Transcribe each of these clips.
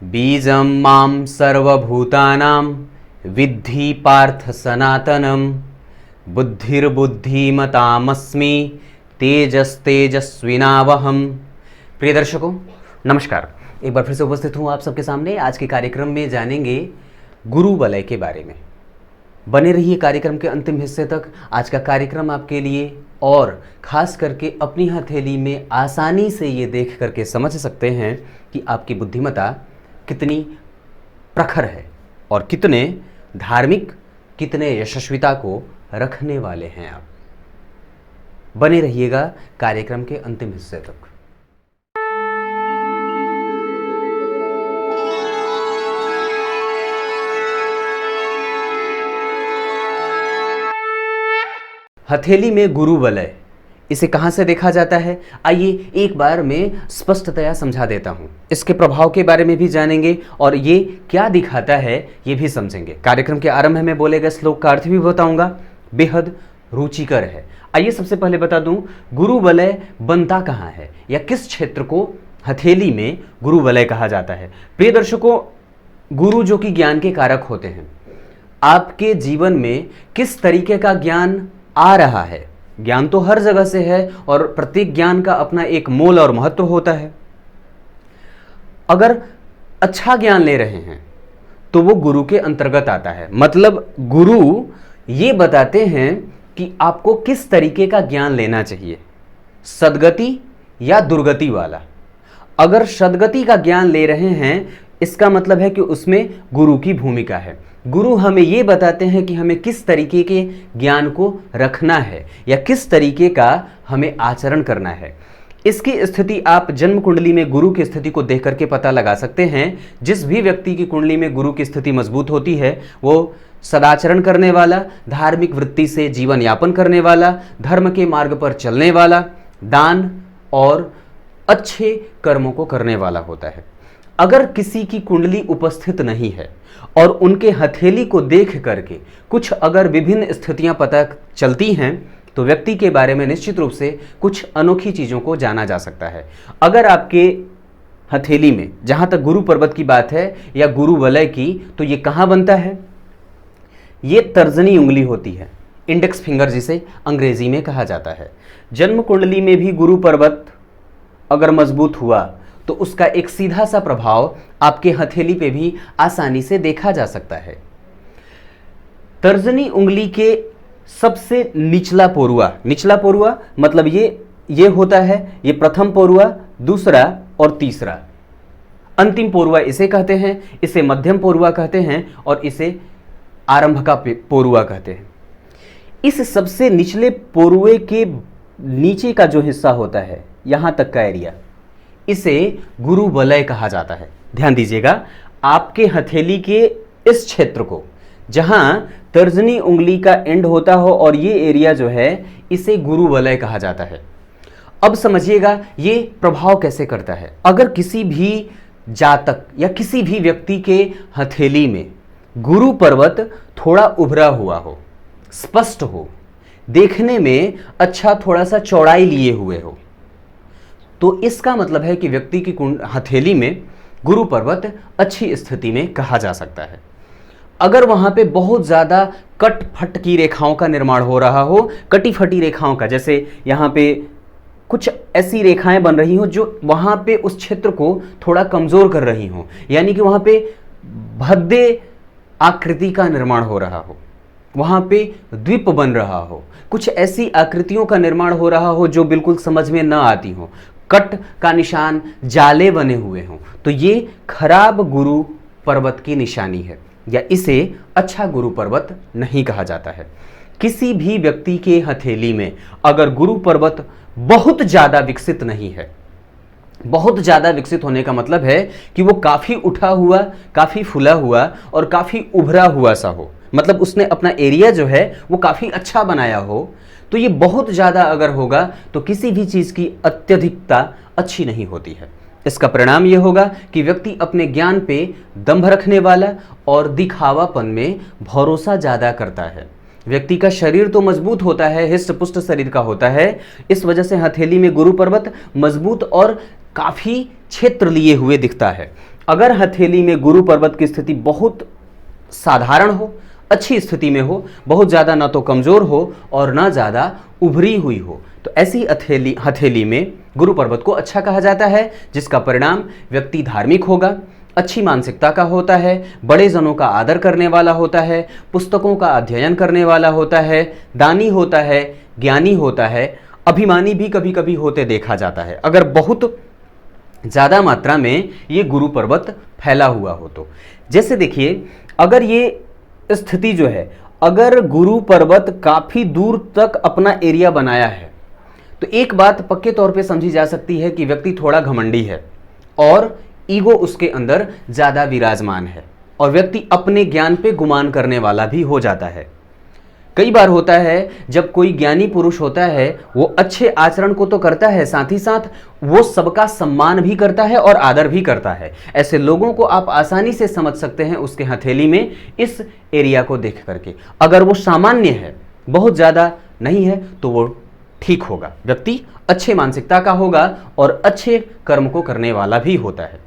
बीजं मां सर्वभूतानां विद्धि पार्थ सनातनम बुद्धिर्बुद्धिमतामस्मि तेजस्तेजस्विनावहम। प्रिय दर्शकों नमस्कार, एक बार फिर से उपस्थित हूँ आप सबके सामने। आज के कार्यक्रम में जानेंगे गुरु वलय के बारे में। बने रहिए कार्यक्रम के अंतिम हिस्से तक। आज का कार्यक्रम आपके लिए और खास करके अपनी हथेली में आसानी से ये देख करके समझ सकते हैं कि आपकी बुद्धिमत्ता कितनी प्रखर है और कितने धार्मिक, कितने यशस्विता को रखने वाले हैं आप। बने रहिएगा कार्यक्रम के अंतिम हिस्से तक। हथेली में गुरु वलय, इसे कहाँ से देखा जाता है? आइए एक बार मैं स्पष्टतया समझा देता हूँ। इसके प्रभाव के बारे में भी जानेंगे और ये क्या दिखाता है ये भी समझेंगे। कार्यक्रम के आरंभ में बोले गए श्लोक का अर्थ भी बताऊंगा, बेहद रुचिकर है। आइए सबसे पहले बता दूं, गुरु वलय बनता कहाँ है या किस क्षेत्र को हथेली में गुरु वलय कहा जाता है? प्रिय दर्शकों, गुरु जो कि ज्ञान के कारक होते हैं, आपके जीवन में किस तरीके का ज्ञान आ रहा है। ज्ञान तो हर जगह से है और प्रत्येक ज्ञान का अपना एक मोल और महत्व होता है। अगर अच्छा ज्ञान ले रहे हैं तो वो गुरु के अंतर्गत आता है। मतलब गुरु ये बताते हैं कि आपको किस तरीके का ज्ञान लेना चाहिए, सद्गति या दुर्गति वाला। अगर सद्गति का ज्ञान ले रहे हैं, इसका मतलब है कि उसमें गुरु की भूमिका है। गुरु हमें ये बताते हैं कि हमें किस तरीके के ज्ञान को रखना है या किस तरीके का हमें आचरण करना है। इसकी स्थिति आप जन्म कुंडली में गुरु की स्थिति को देख करके पता लगा सकते हैं। जिस भी व्यक्ति की कुंडली में गुरु की स्थिति मजबूत होती है, वो सदाचरण करने वाला, धार्मिक वृत्ति से जीवन यापन करने वाला, धर्म के मार्ग पर चलने वाला, दान और अच्छे कर्मों को करने वाला होता है। अगर किसी की कुंडली उपस्थित नहीं है और उनके हथेली को देख करके कुछ अगर विभिन्न स्थितियां पता चलती हैं तो व्यक्ति के बारे में निश्चित रूप से कुछ अनोखी चीज़ों को जाना जा सकता है। अगर आपके हथेली में, जहां तक गुरु पर्वत की बात है या गुरु वलय की, तो ये कहाँ बनता है? ये तर्जनी उंगली होती है, इंडेक्स फिंगर जिसे अंग्रेजी में कहा जाता है। जन्म कुंडली में भी गुरु पर्वत अगर मजबूत हुआ तो उसका एक सीधा सा प्रभाव आपके हथेली पे भी आसानी से देखा जा सकता है। तर्जनी उंगली के सबसे निचला पोरुआ मतलब ये होता है, ये प्रथम पोरुआ, दूसरा और तीसरा। अंतिम पोरुआ इसे कहते हैं, इसे मध्यम पोरुआ कहते हैं और इसे आरंभ का पोरुआ कहते हैं। इस सबसे निचले पोरुए के नीचे का जो हिस्सा होता है, यहां तक का एरिया, इसे गुरु वलय कहा जाता है। ध्यान दीजिएगा, आपके हथेली के इस क्षेत्र को, जहां तर्जनी उंगली का एंड होता हो और ये एरिया जो है, इसे गुरु वलय कहा जाता है। अब समझिएगा ये प्रभाव कैसे करता है। अगर किसी भी जातक या किसी भी व्यक्ति के हथेली में गुरु पर्वत थोड़ा उभरा हुआ हो, स्पष्ट हो, देखने में अच्छा थोड़ा सा चौड़ाई लिए हुए हो, तो इसका मतलब है कि व्यक्ति की हथेली में गुरु पर्वत अच्छी स्थिति में कहा जा सकता है। अगर वहां पे बहुत ज़्यादा कट फट की रेखाओं का निर्माण हो रहा हो, कटी फटी रेखाओं का, जैसे यहाँ पे कुछ ऐसी रेखाएं बन रही हो जो वहां पे उस क्षेत्र को थोड़ा कमज़ोर कर रही हो, यानी कि वहां पे भद्दे आकृति का निर्माण हो रहा हो, वहां पे द्वीप बन रहा हो, कुछ ऐसी आकृतियों का निर्माण हो रहा हो जो बिल्कुल समझ में न आती हो, कट का निशान, जाले बने हुए हों, तो ये खराब गुरु पर्वत की निशानी है या इसे अच्छा गुरु पर्वत नहीं कहा जाता है। किसी भी व्यक्ति के हथेली में अगर गुरु पर्वत बहुत ज़्यादा विकसित नहीं है, बहुत ज़्यादा विकसित होने का मतलब है कि वो काफ़ी उठा हुआ, काफ़ी फूला हुआ और काफ़ी उभरा हुआ सा हो, मतलब उसने अपना एरिया जो है वो काफ़ी अच्छा बनाया हो, तो ये बहुत ज़्यादा अगर होगा तो किसी भी चीज़ की अत्यधिकता अच्छी नहीं होती है। इसका परिणाम ये होगा कि व्यक्ति अपने ज्ञान पे दंभ रखने वाला और दिखावापन में भरोसा ज़्यादा करता है। व्यक्ति का शरीर तो मजबूत होता है, हिष्ट पुष्ट शरीर का होता है, इस वजह से हथेली में गुरु पर्वत मजबूत और काफ़ी क्षेत्र लिए हुए दिखता है। अगर हथेली में गुरु पर्वत की स्थिति बहुत साधारण हो, अच्छी स्थिति में हो, बहुत ज़्यादा ना तो कमज़ोर हो और ना ज़्यादा उभरी हुई हो, तो ऐसी हथेली में गुरु पर्वत को अच्छा कहा जाता है, जिसका परिणाम व्यक्ति धार्मिक होगा, अच्छी मानसिकता का होता है, बड़े जनों का आदर करने वाला होता है, पुस्तकों का अध्ययन करने वाला होता है, दानी होता है, ज्ञानी होता है, अभिमानी भी कभी कभी होते देखा जाता है, अगर बहुत ज़्यादा मात्रा में ये गुरु पर्वत फैला हुआ हो तो। जैसे देखिए, अगर ये स्थिति जो है, अगर गुरु पर्वत काफ़ी दूर तक अपना एरिया बनाया है, तो एक बात पक्के तौर पे समझी जा सकती है कि व्यक्ति थोड़ा घमंडी है और ईगो उसके अंदर ज़्यादा विराजमान है और व्यक्ति अपने ज्ञान पे गुमान करने वाला भी हो जाता है। कई बार होता है जब कोई ज्ञानी पुरुष होता है, वो अच्छे आचरण को तो करता है, साथ ही साथ वो सबका सम्मान भी करता है और आदर भी करता है। ऐसे लोगों को आप आसानी से समझ सकते हैं उसके हथेली में इस एरिया को देख करके। अगर वो सामान्य है, बहुत ज़्यादा नहीं है, तो वो ठीक होगा, व्यक्ति अच्छे मानसिकता का होगा और अच्छे कर्म को करने वाला भी होता है।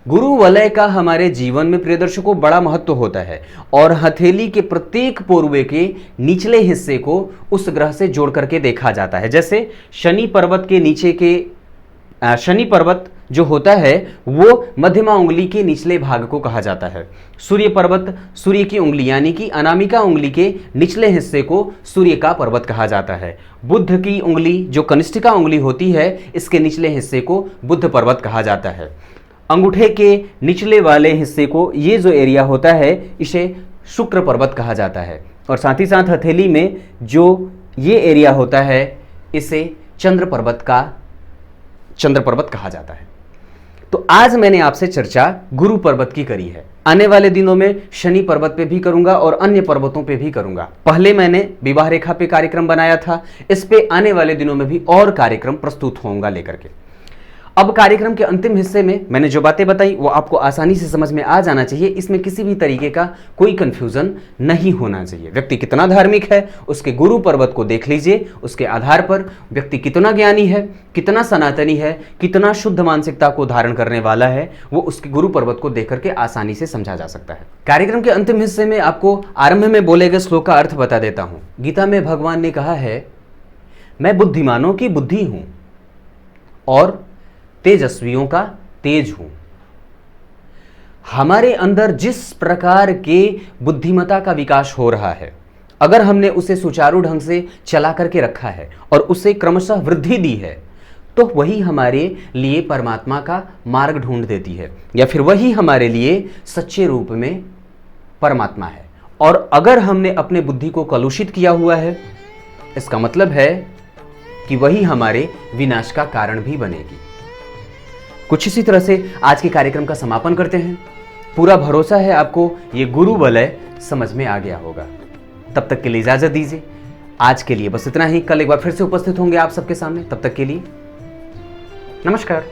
गुरु वलय का हमारे जीवन में प्रिय दर्शकों बड़ा महत्व होता है और हथेली के प्रत्येक पोर्वे के निचले हिस्से को उस ग्रह से जोड़ करके देखा जाता है। जैसे शनि पर्वत के नीचे के शनि पर्वत जो होता है वो मध्यमा उंगली के निचले भाग को कहा जाता है। सूर्य पर्वत सूर्य की उंगली यानी कि अनामिका उंगली के निचले हिस्से को सूर्य का पर्वत कहा जाता है। बुध की उंगली जो कनिष्ठिका उंगली होती है, इसके निचले हिस्से को बुध पर्वत कहा जाता है। अंगूठे के निचले वाले हिस्से को, ये जो एरिया होता है, इसे शुक्र पर्वत कहा जाता है और साथ ही साथ हथेली में जो ये एरिया होता है, इसे चंद्र पर्वत कहा जाता है। तो आज मैंने आपसे चर्चा गुरु पर्वत की करी है। आने वाले दिनों में शनि पर्वत पे भी करूंगा और अन्य पर्वतों पे भी करूंगा। पहले मैंने विवाह रेखा पे कार्यक्रम बनाया था, इस पे आने वाले दिनों में भी और कार्यक्रम प्रस्तुत होऊंगा लेकर के। अब कार्यक्रम के अंतिम हिस्से में मैंने जो बातें बताई वो आपको आसानी से समझ में आ जाना चाहिए, इसमें किसी भी तरीके का कोई कंफ्यूजन नहीं होना चाहिए। व्यक्ति कितना धार्मिक है, उसके गुरु पर्वत को देख लीजिए, उसके आधार पर व्यक्ति कितना ज्ञानी है, कितना सनातनी है, कितना शुद्ध मानसिकता को धारण करने वाला है, वो उसके गुरु पर्वत को देख करके आसानी से समझा जा सकता है। कार्यक्रम के अंतिम हिस्से में आपको आरंभ में बोले गए श्लोक का अर्थ बता देता हूं। गीता में भगवान ने कहा है, मैं बुद्धिमानों की बुद्धि हूं और तेजस्वियों का तेज हूं। हमारे अंदर जिस प्रकार के बुद्धिमत्ता का विकास हो रहा है, अगर हमने उसे सुचारू ढंग से चला करके रखा है और उसे क्रमशः वृद्धि दी है, तो वही हमारे लिए परमात्मा का मार्ग ढूंढ देती है, या फिर वही हमारे लिए सच्चे रूप में परमात्मा है। और अगर हमने अपने बुद्धि को कलुषित किया हुआ है, इसका मतलब है कि वही हमारे विनाश का कारण भी बनेगी। कुछ इसी तरह से आज के कार्यक्रम का समापन करते हैं। पूरा भरोसा है आपको ये गुरु वलय समझ में आ गया होगा। तब तक के लिए इजाजत दीजिए। आज के लिए बस इतना ही। कल एक बार फिर से उपस्थित होंगे आप सबके सामने। तब तक के लिए नमस्कार।